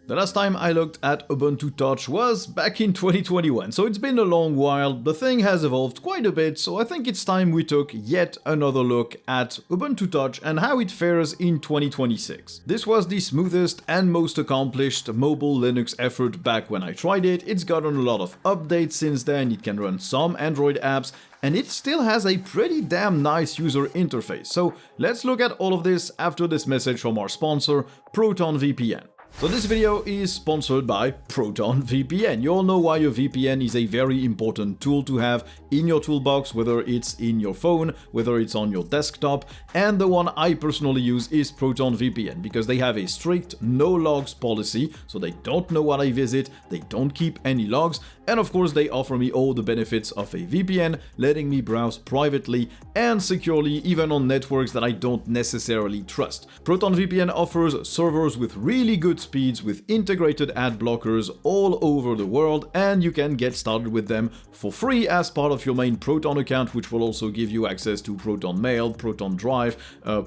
The last time I looked at Ubuntu Touch was back in 2021, so it's been a long while. The thing has evolved quite a bit, so I think it's time we took yet another look at Ubuntu Touch and how it fares in 2026. This was the smoothest and most accomplished mobile Linux effort back when I tried it. It's gotten a lot of updates since then, it can run some Android apps, and it still has a pretty damn nice user interface. So let's look at all of this after this message from our sponsor, ProtonVPN. So this video is sponsored by ProtonVPN. You all know why a VPN is a very important tool to have in your toolbox, whether it's in your phone, whether it's on your desktop, and the one I personally use is ProtonVPN because they have a strict no logs policy, so they don't know what I visit, they don't keep any logs, and of course they offer me all the benefits of a VPN, letting me browse privately and securely even on networks that I don't necessarily trust. ProtonVPN offers servers with really good speeds with integrated ad blockers all over the world, and you can get started with them for free as part of your main Proton account, which will also give you access to Proton Mail, Proton Drive,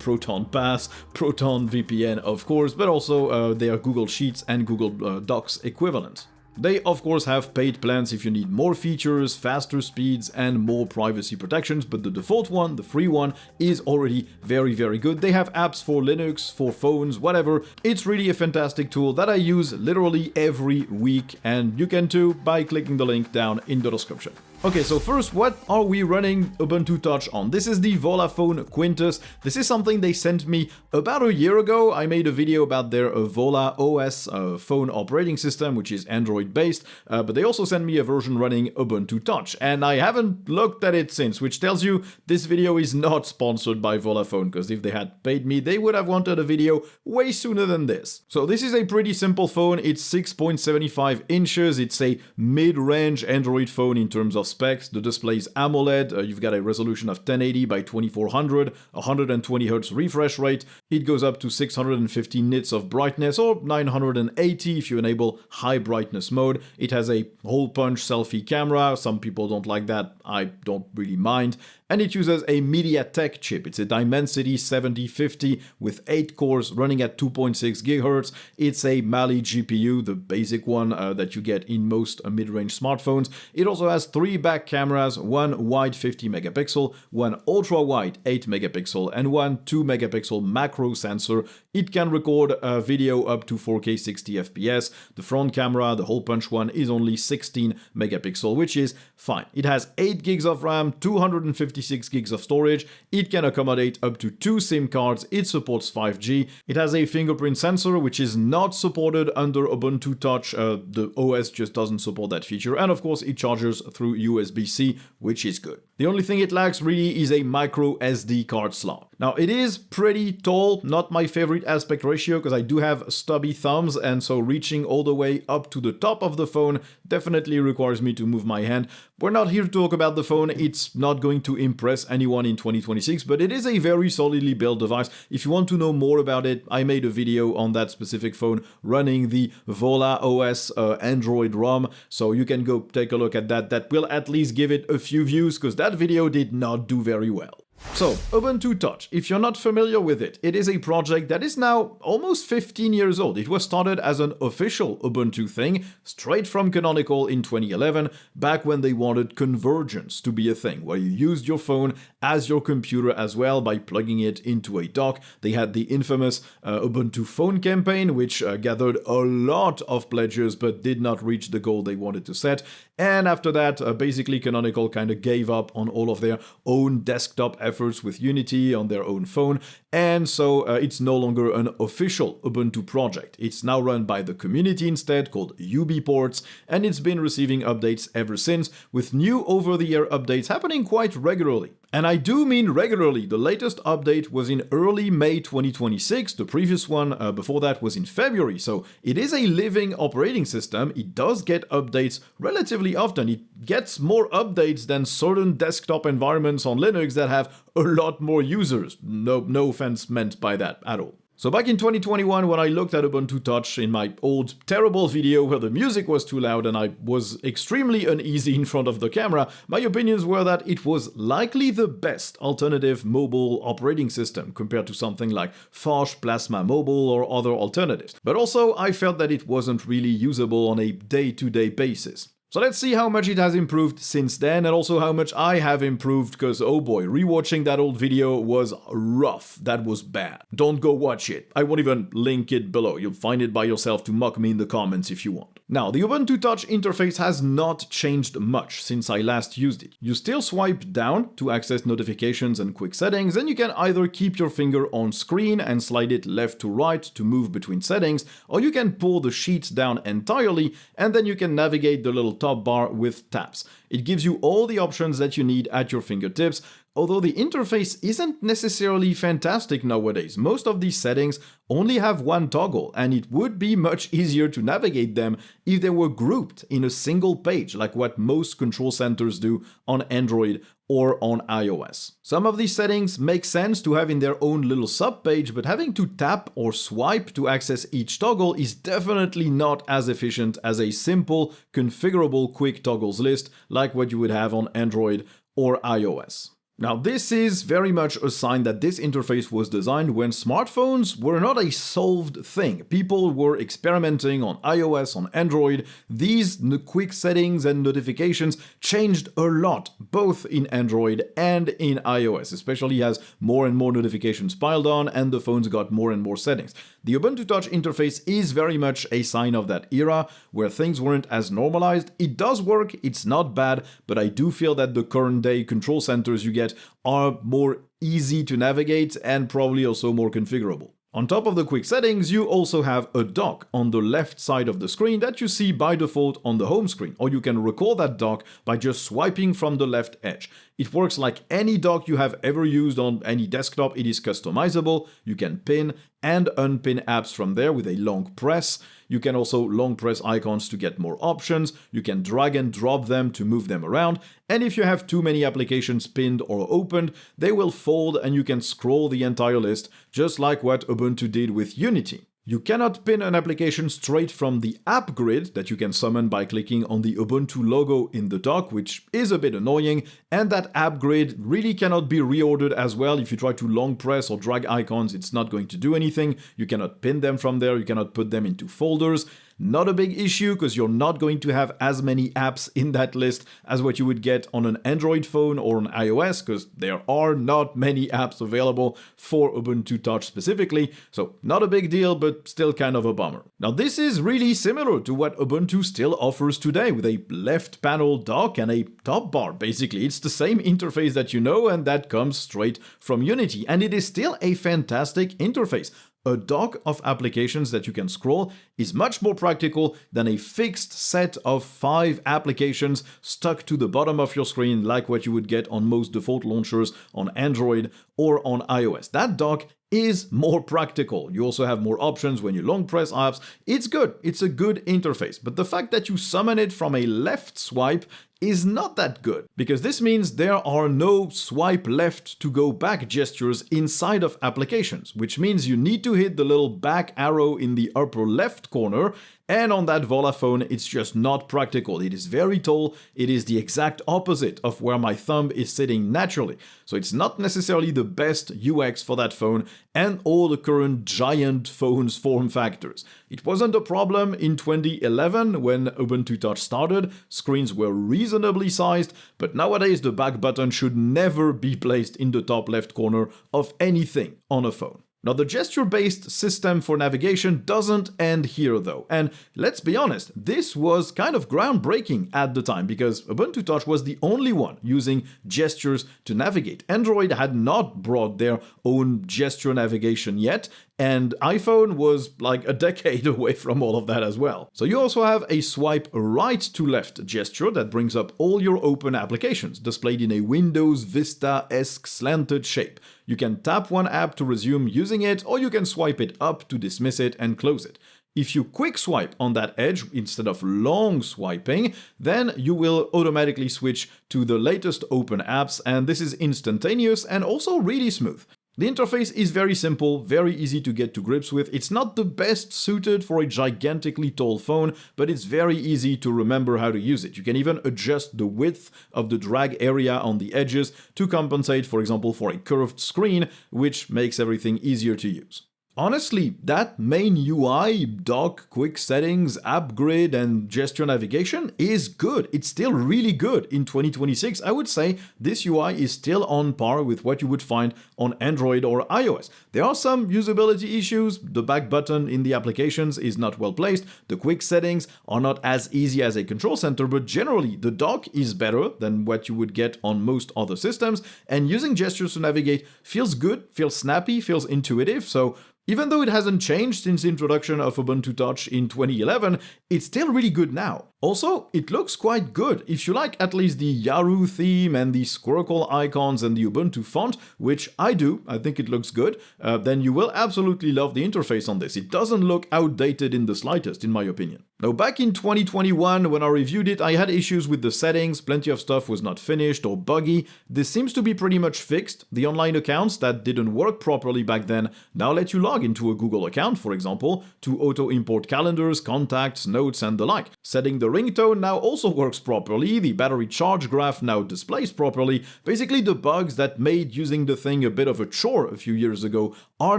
Proton Pass, Proton VPN of course, but also their Google Sheets and Google Docs equivalent. They of course have paid plans if you need more features, faster speeds and more privacy protections, but the default one, the free one, is already very good. They have apps for Linux, for phones, whatever. It's really a fantastic tool that I use literally every week, and you can too by clicking the link down in the description. Okay, so first, what are we running Ubuntu Touch on? This is the Volaphone Quintus. This is something they sent me about a year ago. I made a video about their Vola OS phone operating system, which is Android based, but they also sent me a version running Ubuntu Touch, and I haven't looked at it since, which tells you this video is not sponsored by Volaphone, because if they had paid me, they would have wanted a video way sooner than this. So this is a pretty simple phone. It's 6.75 inches. It's a mid-range Android phone in terms of specs. The display's AMOLED, you've got a resolution of 1080 by 2400, 120 Hz refresh rate, it goes up to 650 nits of brightness, or 980 if you enable high brightness mode. It has a hole punch selfie camera, some people don't like that, I don't really mind, and it uses a MediaTek chip. It's a Dimensity 7050 with 8 cores running at 2.6 GHz. It's a Mali GPU, the basic one that you get in most mid-range smartphones. It also has 3 back cameras, one wide 50 megapixel, one ultra wide 8 megapixel, and one 2 megapixel macro sensor. It can record video up to 4K 60 FPS. The front camera, the hole punch one, is only 16 megapixel, which is fine. It has 8 gigs of RAM, 256 gigs of storage. It can accommodate up to 2 SIM cards. It supports 5G. It has a fingerprint sensor, which is not supported under Ubuntu Touch. The OS just doesn't support that feature. And of course, it charges through USB-C, which is good. The only thing it lacks really is a micro SD card slot. Now, it is pretty tall, not my favorite aspect ratio because I do have stubby thumbs, and so reaching all the way up to the top of the phone definitely requires me to move my hand. We're not here to talk about the phone, it's not going to impress anyone in 2026, but it is a very solidly built device. If you want to know more about it, I made a video on that specific phone running the Vola OS Android ROM, so you can go take a look at that. That will at least give it a few views, because that video did not do very well. So, Ubuntu Touch, if you're not familiar with it, it is a project that is now almost 15 years old. It was started as an official Ubuntu thing, straight from Canonical in 2011, back when they wanted convergence to be a thing, where you used your phone as your computer as well by plugging it into a dock. They had the infamous Ubuntu Phone campaign, which gathered a lot of pledges but did not reach the goal they wanted to set. And after that, basically Canonical kind of gave up on all of their own desktop efforts with Unity on their own phone, and so it's no longer an official Ubuntu project. It's now run by the community instead, called UBPorts, and it's been receiving updates ever since, with new over-the-air updates happening quite regularly. And I do mean regularly. The latest update was in early May 2026, the previous one before that was in February, so it is a living operating system. It does get updates relatively often. It gets more updates than certain desktop environments on Linux that have a lot more users. No offense meant by that at all. So back in 2021, when I looked at Ubuntu Touch in my old terrible video where the music was too loud and I was extremely uneasy in front of the camera, my opinions were that it was likely the best alternative mobile operating system compared to something like Phosh, Plasma Mobile or other alternatives. But also, I felt that it wasn't really usable on a day-to-day basis. So let's see how much it has improved since then, and also how much I have improved, because oh boy, rewatching that old video was rough. That was bad. Don't go watch it. I won't even link it below. You'll find it by yourself to mock me in the comments if you want. Now, the Ubuntu Touch interface has not changed much since I last used it. You still swipe down to access notifications and quick settings, and you can either keep your finger on screen and slide it left to right to move between settings, or you can pull the sheets down entirely, and then you can navigate the little top bar with taps. It gives you all the options that you need at your fingertips, although the interface isn't necessarily fantastic nowadays. Most of these settings only have one toggle, and it would be much easier to navigate them if they were grouped in a single page, like what most control centers do on Android or on iOS. Some of these settings make sense to have in their own little subpage, but having to tap or swipe to access each toggle is definitely not as efficient as a simple, configurable quick toggles list like what you would have on Android or iOS. Now, this is very much a sign that this interface was designed when smartphones were not a solved thing. People were experimenting on iOS, on Android. These quick settings and notifications changed a lot, both in Android and in iOS, especially as more and more notifications piled on and the phones got more and more settings. The Ubuntu Touch interface is very much a sign of that era, where things weren't as normalized. It does work, it's not bad, but I do feel that the current day control centers you get are more easy to navigate and probably also more configurable. On top of the quick settings, you also have a dock on the left side of the screen that you see by default on the home screen, or you can recall that dock by just swiping from the left edge. It works like any dock you have ever used on any desktop. It is customizable. You can pin and unpin apps from there with a long press. You can also long press icons to get more options. You can drag and drop them to move them around. And if you have too many applications pinned or opened, they will fold and you can scroll the entire list, just like what Ubuntu did with Unity. You cannot pin an application straight from the app grid that you can summon by clicking on the Ubuntu logo in the dock, which is a bit annoying, and that app grid really cannot be reordered as well. If you try to long press or drag icons, it's not going to do anything. You cannot pin them from there, you cannot put them into folders. Not a big issue, because you're not going to have as many apps in that list as what you would get on an Android phone or an iOS, because there are not many apps available for Ubuntu Touch specifically, so not a big deal, but still kind of a bummer. Now, this is really similar to what Ubuntu still offers today, with a left panel dock and a top bar. Basically, it's the same interface that you know, and that comes straight from Unity, and it is still a fantastic interface. A dock of applications that you can scroll is much more practical than a fixed set of 5 applications stuck to the bottom of your screen like what you would get on most default launchers on Android or on iOS. That dock is more practical. You also have more options when you long press apps. It's good. It's a good interface. But the fact that you summon it from a left swipe is not that good, because this means there are no swipe left to go back gestures inside of applications, which means you need to hit the little back arrow in the upper left corner, and on that Vola phone, it's just not practical. It is very tall. It is the exact opposite of where my thumb is sitting naturally. So it's not necessarily the best UX for that phone and all the current giant phones form factors. It wasn't a problem in 2011 when Ubuntu Touch started. Screens were reasonably sized, but nowadays the back button should never be placed in the top left corner of anything on a phone. Now, the gesture-based system for navigation doesn't end here though, and let's be honest, this was kind of groundbreaking at the time, because Ubuntu Touch was the only one using gestures to navigate. Android had not brought their own gesture navigation yet, and iPhone was like a decade away from all of that as well. So you also have a swipe right to left gesture that brings up all your open applications, displayed in a Windows Vista-esque slanted shape. You can tap one app to resume using it, or you can swipe it up to dismiss it and close it. If you quick swipe on that edge instead of long swiping, then you will automatically switch to the latest open apps, and this is instantaneous and also really smooth. The interface is very simple, very easy to get to grips with. It's not the best suited for a gigantically tall phone, but it's very easy to remember how to use it. You can even adjust the width of the drag area on the edges to compensate, for example, for a curved screen, which makes everything easier to use. Honestly, that main UI, dock, quick settings, app grid, and gesture navigation is good. It's still really good. In 2026, I would say this UI is still on par with what you would find on Android or iOS. There are some usability issues. The back button in the applications is not well placed. The quick settings are not as easy as a control center, but generally the dock is better than what you would get on most other systems, and using gestures to navigate feels good, feels snappy, feels intuitive, so even though it hasn't changed since the introduction of Ubuntu Touch in 2011, it's still really good now. Also, it looks quite good. If you like at least the Yaru theme and the squircle icons and the Ubuntu font, which I do, I think it looks good, then you will absolutely love the interface on this. It doesn't look outdated in the slightest, in my opinion. Now, back in 2021, when I reviewed it, I had issues with the settings, plenty of stuff was not finished or buggy. This seems to be pretty much fixed. The online accounts that didn't work properly back then now let you log into a Google account, for example, to auto-import calendars, contacts, notes, and the like. Setting the ringtone now also works properly, the battery charge graph now displays properly. Basically, the bugs that made using the thing a bit of a chore a few years ago are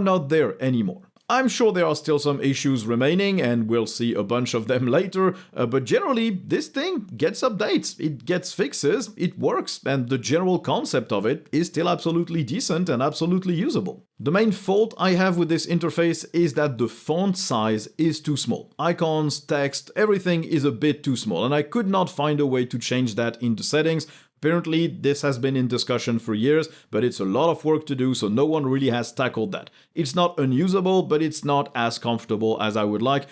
not there anymore. I'm sure there are still some issues remaining, and we'll see a bunch of them later, but generally, this thing gets updates, it gets fixes, it works, and the general concept of it is still absolutely decent and absolutely usable. The main fault I have with this interface is that the font size is too small. Icons, text, everything is a bit too small, and I could not find a way to change that in the settings. Apparently, this has been in discussion for years, but it's a lot of work to do, so no one really has tackled that. It's not unusable, but it's not as comfortable as I would like.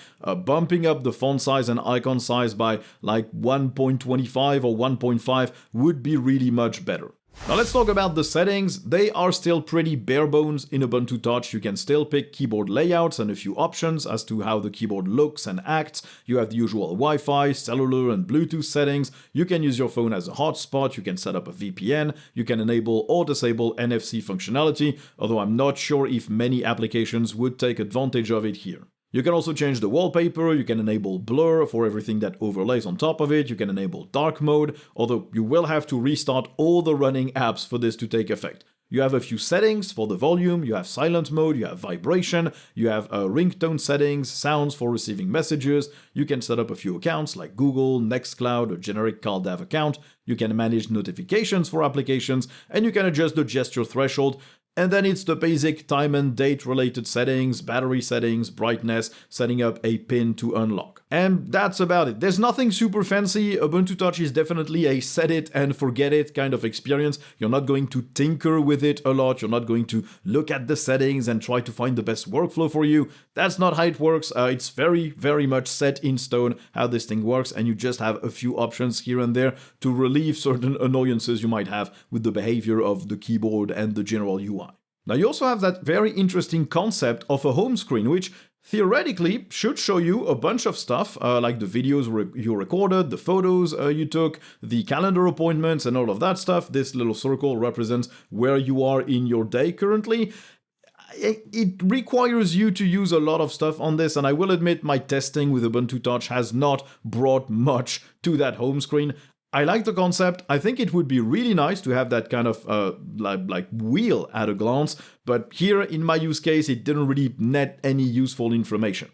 Bumping up the font size and icon size by like 1.25 or 1.5 would be really much better. Now let's talk about the settings. They are still pretty bare bones in Ubuntu Touch. You can still pick keyboard layouts and a few options as to how the keyboard looks and acts. You have the usual Wi-Fi, cellular, and Bluetooth settings. You can use your phone as a hotspot. You can set up a VPN. You can enable or disable NFC functionality, although I'm not sure if many applications would take advantage of it here. You can also change the wallpaper, you can enable blur for everything that overlays on top of it, you can enable dark mode, although you will have to restart all the running apps for this to take effect. You have a few settings for the volume, you have silent mode, you have vibration, you have ringtone settings, sounds for receiving messages, you can set up a few accounts like Google, Nextcloud, a generic CalDAV account, you can manage notifications for applications, and you can adjust the gesture threshold. And then it's the basic time and date related settings, battery settings, brightness, setting up a pin to unlock. And that's about it. There's nothing super fancy. Ubuntu Touch is definitely a set it and forget it kind of experience. You're not going to tinker with it a lot. You're not going to look at the settings and try to find the best workflow for you. That's not how it works. It's very, very much set in stone how this thing works, and you just have a few options here and there to relieve certain annoyances you might have with the behavior of the keyboard and the general UI. Now you also have that very interesting concept of a home screen, which theoretically should show you a bunch of stuff, like the videos you recorded, the photos you took, the calendar appointments, and all of that stuff. This little circle represents where you are in your day currently. It requires you to use a lot of stuff on this, and I will admit my testing with Ubuntu Touch has not brought much to that home screen. I like the concept. I think it would be really nice to have that kind of like wheel at a glance, but here in my use case it didn't really net any useful information.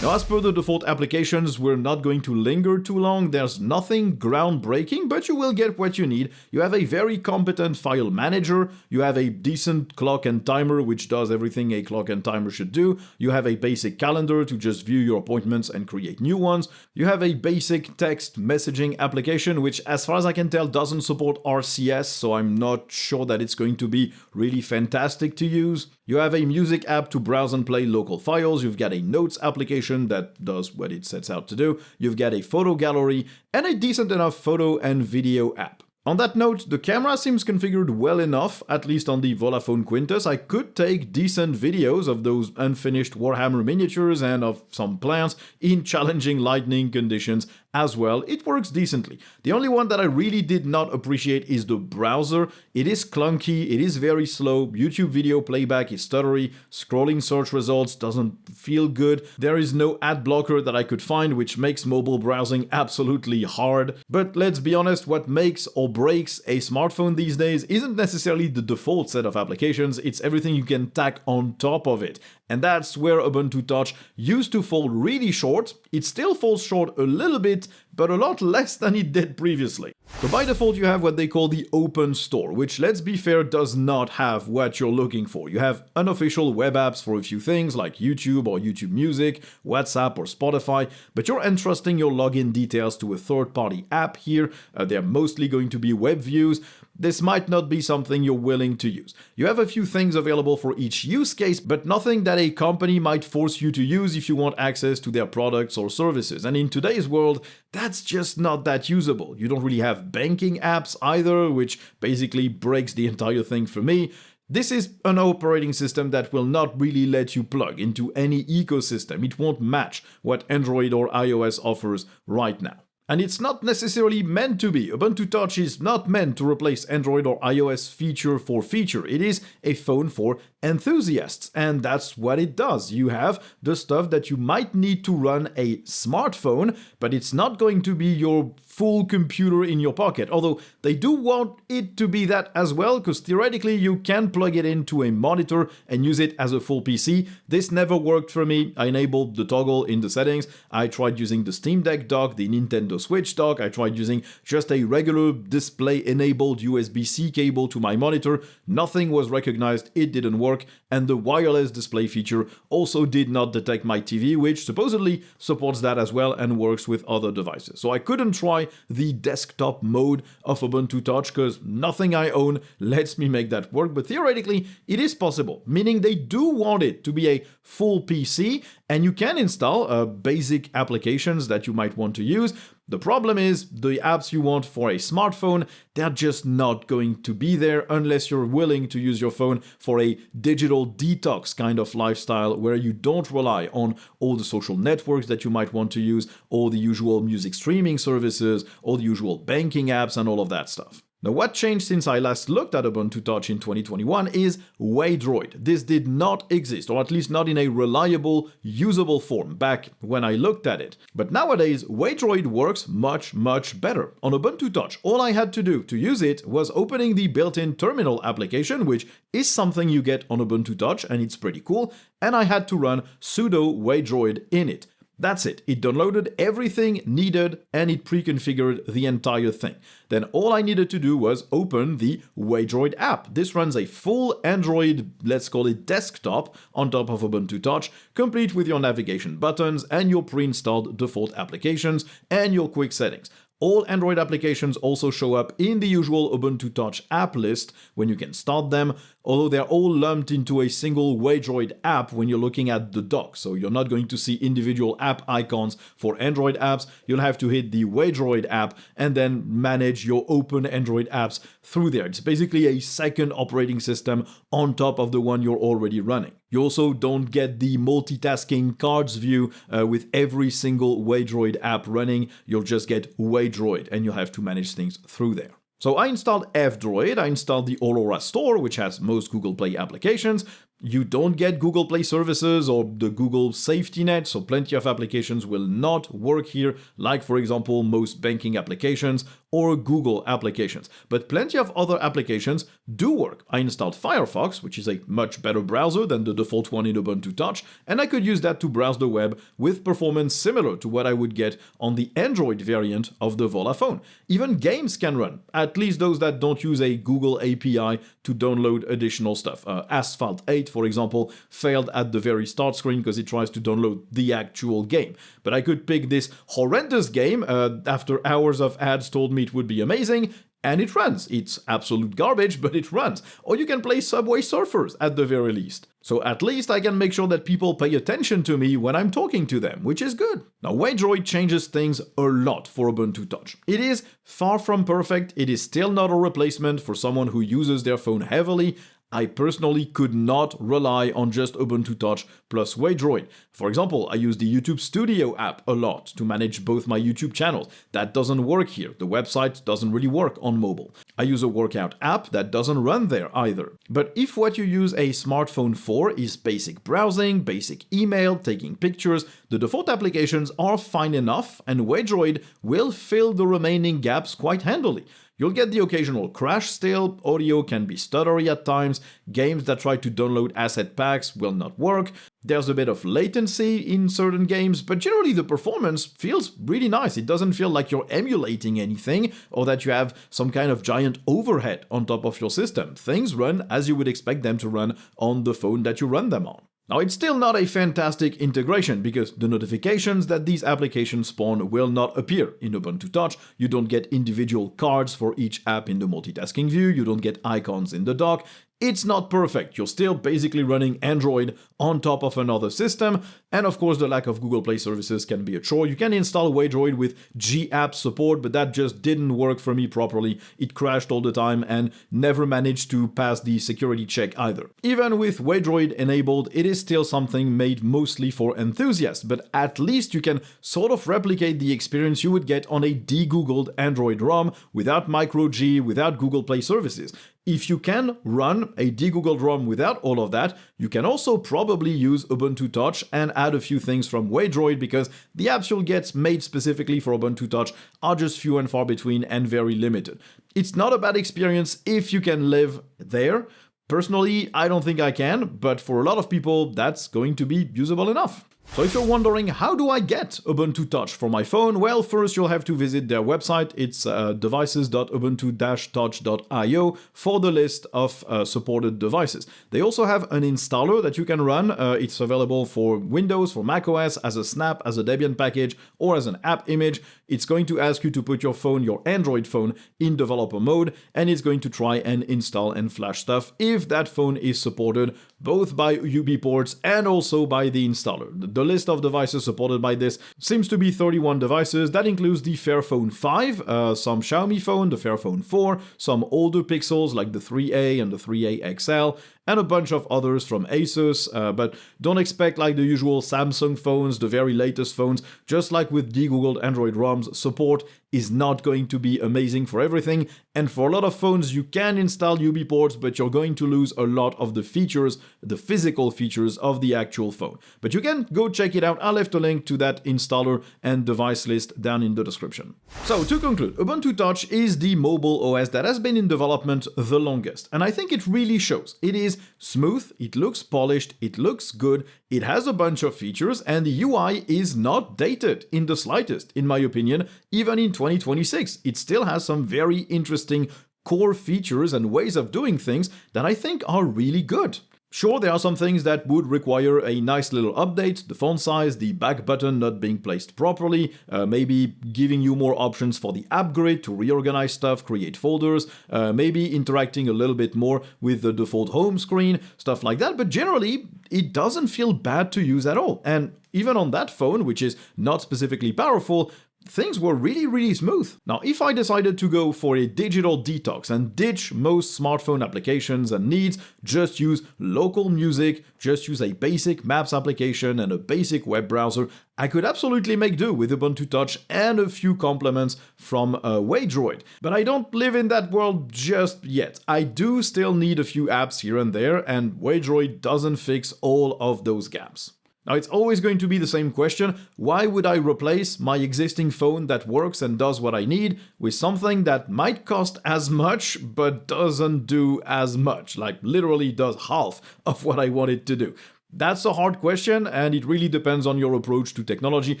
Now, as per the default applications, we're not going to linger too long. There's nothing groundbreaking, but you will get what you need. You have a very competent file manager. You have a decent clock and timer, which does everything a clock and timer should do. You have a basic calendar to just view your appointments and create new ones. You have a basic text messaging application, which, as far as I can tell, doesn't support RCS, so I'm not sure that it's going to be really fantastic to use. You have a music app to browse and play local files. You've got a notes application that does what it sets out to do. You've got a photo gallery and a decent enough photo and video app. On that note, the camera seems configured well enough, at least on the Vodafone Quintus. I could take decent videos of those unfinished Warhammer miniatures and of some plants in challenging lighting conditions as well. It works decently. The only one that I really did not appreciate is the browser. It is clunky, it is very slow, YouTube video playback is stuttery, scrolling search results doesn't feel good, there is no ad blocker that I could find, which makes mobile browsing absolutely hard. But let's be honest, what makes or breaks a smartphone these days isn't necessarily the default set of applications, it's everything you can tack on top of it. And that's where Ubuntu Touch used to fall really short. It still falls short a little bit, but a lot less than it did previously. So by default you have what they call the Open Store, which, let's be fair, does not have what you're looking for. You have unofficial web apps for a few things like YouTube or YouTube Music, WhatsApp or Spotify, but you're entrusting your login details to a third-party app here. They're mostly going to be web views. This might not be something you're willing to use. You have a few things available for each use case, but nothing that a company might force you to use if you want access to their products or services. And in today's world, that's just not that usable. You don't really have banking apps either, which basically breaks the entire thing for me. This is an operating system that will not really let you plug into any ecosystem. It won't match what Android or iOS offers right now. And it's not necessarily meant to be. Ubuntu Touch is not meant to replace Android or iOS feature for feature. It is a phone for enthusiasts, and that's what it does. You have the stuff that you might need to run a smartphone, but it's not going to be your full computer in your pocket, although they do want it to be that as well, because theoretically you can plug it into a monitor and use it as a full PC. This never worked for me. I enabled the toggle in the settings. I tried using the Steam Deck dock, the Nintendo Switch dock. I tried using just a regular display-enabled USB-C cable to my monitor. Nothing was recognized. It didn't work, and the wireless display feature also did not detect my TV, which supposedly supports that as well and works with other devices. So I couldn't try the desktop mode of Ubuntu Touch because nothing I own lets me make that work, but theoretically it is possible, meaning they do want it to be a full PC, and you can install basic applications that you might want to use. The problem is the apps you want for a smartphone, they're just not going to be there unless you're willing to use your phone for a digital detox kind of lifestyle where you don't rely on all the social networks that you might want to use, all the usual music streaming services, all the usual banking apps and all of that stuff. Now, what changed since I last looked at Ubuntu Touch in 2021 is Waydroid. This did not exist, or at least not in a reliable, usable form back when I looked at it. But nowadays, Waydroid works much, much better. On Ubuntu Touch, all I had to do to use it was opening the built-in terminal application, which is something you get on Ubuntu Touch, and it's pretty cool, and I had to run sudo Waydroid in it. That's it. It downloaded everything needed and it pre-configured the entire thing. Then all I needed to do was open the Waydroid app. This runs a full Android, let's call it desktop, on top of Ubuntu Touch, complete with your navigation buttons and your pre-installed default applications and your quick settings. All Android applications also show up in the usual Ubuntu Touch app list when you can start them, although they're all lumped into a single Waydroid app when you're looking at the dock. So you're not going to see individual app icons for Android apps. You'll have to hit the Waydroid app and then manage your open Android apps through there. It's basically a second operating system on top of the one you're already running. You also don't get the multitasking cards view with every single Waydroid app running. You'll just get Waydroid and you'll have to manage things through there. So I installed F-Droid, I installed the Aurora Store, which has most Google Play applications. You don't get Google Play services or the Google safety net, so plenty of applications will not work here, like for example most banking applications or Google applications. But plenty of other applications do work. I installed Firefox, which is a much better browser than the default one in Ubuntu Touch, and I could use that to browse the web with performance similar to what I would get on the Android variant of the Vodafone. Even games can run, at least those that don't use a Google API to download additional stuff. Asphalt 8, for example, failed at the very start screen because it tries to download the actual game. But I could pick this horrendous game after hours of ads told me it would be amazing, and it runs. It's absolute garbage, but it runs. Or you can play Subway Surfers at the very least. So at least I can make sure that people pay attention to me when I'm talking to them, which is good. Now, Waydroid changes things a lot for Ubuntu Touch. It is far from perfect. It is still not a replacement for someone who uses their phone heavily. I personally could not rely on just Ubuntu Touch plus Waydroid. For example, I use the YouTube Studio app a lot to manage both my YouTube channels. That doesn't work here. The website doesn't really work on mobile. I use a workout app that doesn't run there either. But if what you use a smartphone for is basic browsing, basic email, taking pictures, the default applications are fine enough, and Waydroid will fill the remaining gaps quite handily. You'll get the occasional crash still, audio can be stuttery at times, games that try to download asset packs will not work, there's a bit of latency in certain games, but generally the performance feels really nice. It doesn't feel like you're emulating anything or that you have some kind of giant overhead on top of your system. Things run as you would expect them to run on the phone that you run them on. Now, it's still not a fantastic integration because the notifications that these applications spawn will not appear in Ubuntu Touch. You don't get individual cards for each app in the multitasking view, you don't get icons in the dock. It's not perfect. You're still basically running Android on top of another system, and of course the lack of Google Play services can be a chore. You can install Waydroid with G-App support, but that just didn't work for me properly. It crashed all the time and never managed to pass the security check either. Even with Waydroid enabled, it is still something made mostly for enthusiasts, but at least you can sort of replicate the experience you would get on a de-Googled Android ROM without micro G, without Google Play services. If you can run a de-Googled ROM without all of that, you can also probably use Ubuntu Touch and add a few things from Waydroid because the apps you'll get made specifically for Ubuntu Touch are just few and far between and very limited. It's not a bad experience if you can live there. Personally, I don't think I can, but for a lot of people, that's going to be usable enough. So if you're wondering, how do I get Ubuntu Touch for my phone? Well, first you'll have to visit their website. It's devices.ubuntu-touch.io for the list of supported devices. They also have an installer that you can run. It's available for Windows, for macOS, as a snap, as a Debian package, or as an app image. It's going to ask you to put your phone, your Android phone, in developer mode, and it's going to try and install and flash stuff if that phone is supported both by UB ports and also by the installer. The list of devices supported by this seems to be 31 devices. That includes the Fairphone 5, some Xiaomi phone, the Fairphone 4, some older Pixels like the 3A and the 3A XL, and a bunch of others from Asus, but don't expect like the usual Samsung phones, the very latest phones. Just like with de-Googled Android ROMs, support is not going to be amazing for everything, and for a lot of phones you can install UB ports, but you're going to lose a lot of the features, the physical features of the actual phone. But you can go check it out. I'll left a link to that installer and device list down in the description. So to conclude, Ubuntu Touch is the mobile OS that has been in development the longest, and I think it really shows. It is smooth, it looks polished, it looks good, it has a bunch of features, and the UI is not dated in the slightest, in my opinion. Even in 2026, it still has some very interesting core features and ways of doing things that I think are really good. Sure, there are some things that would require a nice little update, the font size, the back button not being placed properly, maybe giving you more options for the app grid to reorganize stuff, create folders, maybe interacting a little bit more with the default home screen, stuff like that, but generally, it doesn't feel bad to use at all. And even on that phone, which is not specifically powerful, things were really smooth. Now, if I decided to go for a digital detox and ditch most smartphone applications and needs, just use local music, just use a basic maps application and a basic web browser, I could absolutely make do with Ubuntu Touch and a few complements from Waydroid. But I don't live in that world just yet. I do still need a few apps here and there, and Waydroid doesn't fix all of those gaps. Now, it's always going to be the same question: why would I replace my existing phone that works and does what I need with something that might cost as much but doesn't do as much, like literally does half of what I want it to do? That's a hard question, and it really depends on your approach to technology.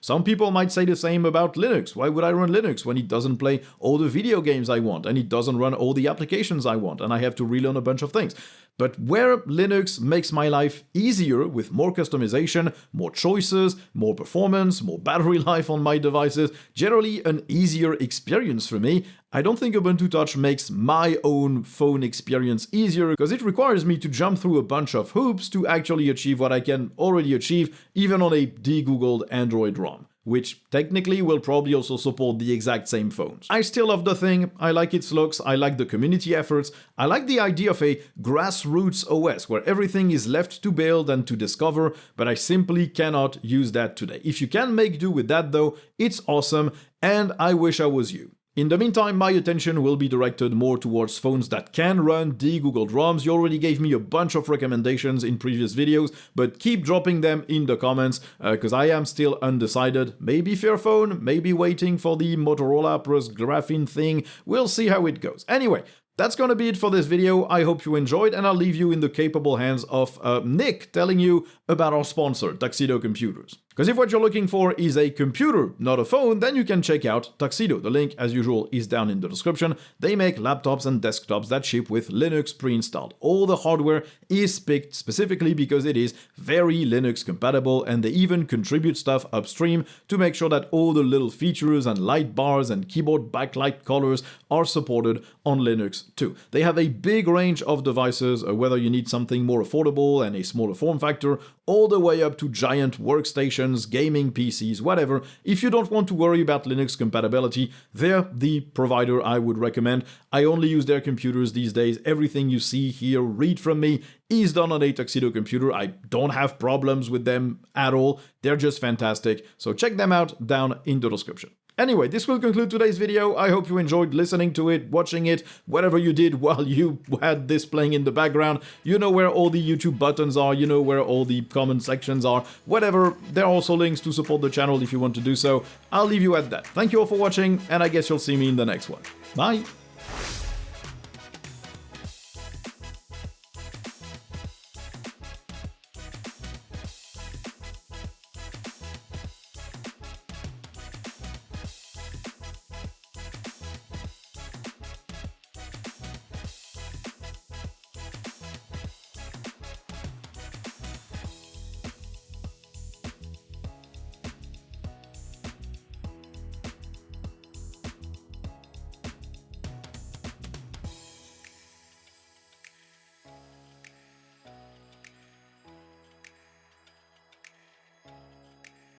Some people might say the same about Linux. Why would I run Linux when it doesn't play all the video games I want, and it doesn't run all the applications I want, and I have to relearn a bunch of things? But where Linux makes my life easier with more customization, more choices, more performance, more battery life on my devices, generally an easier experience for me, I don't think Ubuntu Touch makes my own phone experience easier because it requires me to jump through a bunch of hoops to actually achieve what I can already achieve even on a de-googled Android ROM, which technically will probably also support the exact same phones. I still love the thing, I like its looks, I like the community efforts, I like the idea of a grassroots OS where everything is left to build and to discover, but I simply cannot use that today. If you can make do with that though, it's awesome, and I wish I was you. In the meantime, my attention will be directed more towards phones that can run de-googled ROMs. You already gave me a bunch of recommendations in previous videos, but keep dropping them in the comments, because I am still undecided. Maybe Fairphone, maybe waiting for the Motorola Plus Graphene thing. We'll see how it goes. Anyway, that's gonna be it for this video. I hope you enjoyed, and I'll leave you in the capable hands of Nick telling you about our sponsor, Tuxedo Computers. Because if what you're looking for is a computer, not a phone, then you can check out Tuxedo. The link, as usual, is down in the description. They make laptops and desktops that ship with Linux pre-installed. All the hardware is picked specifically because it is very Linux compatible, and they even contribute stuff upstream to make sure that all the little features and light bars and keyboard backlight colors are supported on Linux too. They have a big range of devices, whether you need something more affordable and a smaller form factor, all the way up to giant workstations, gaming PCs, whatever. If you don't want to worry about Linux compatibility, they're the provider I would recommend. I only use their computers these days. Everything you see here, read from me, is done on a Tuxedo computer. I don't have problems with them at all. They're just fantastic. So check them out down in the description. Anyway, this will conclude today's video. I hope you enjoyed listening to it, watching it, whatever you did while you had this playing in the background. You know where all the YouTube buttons are, you know where all the comment sections are, whatever. There are also links to support the channel if you want to do so. I'll leave you at that. Thank you all for watching, and I guess you'll see me in the next one. Bye!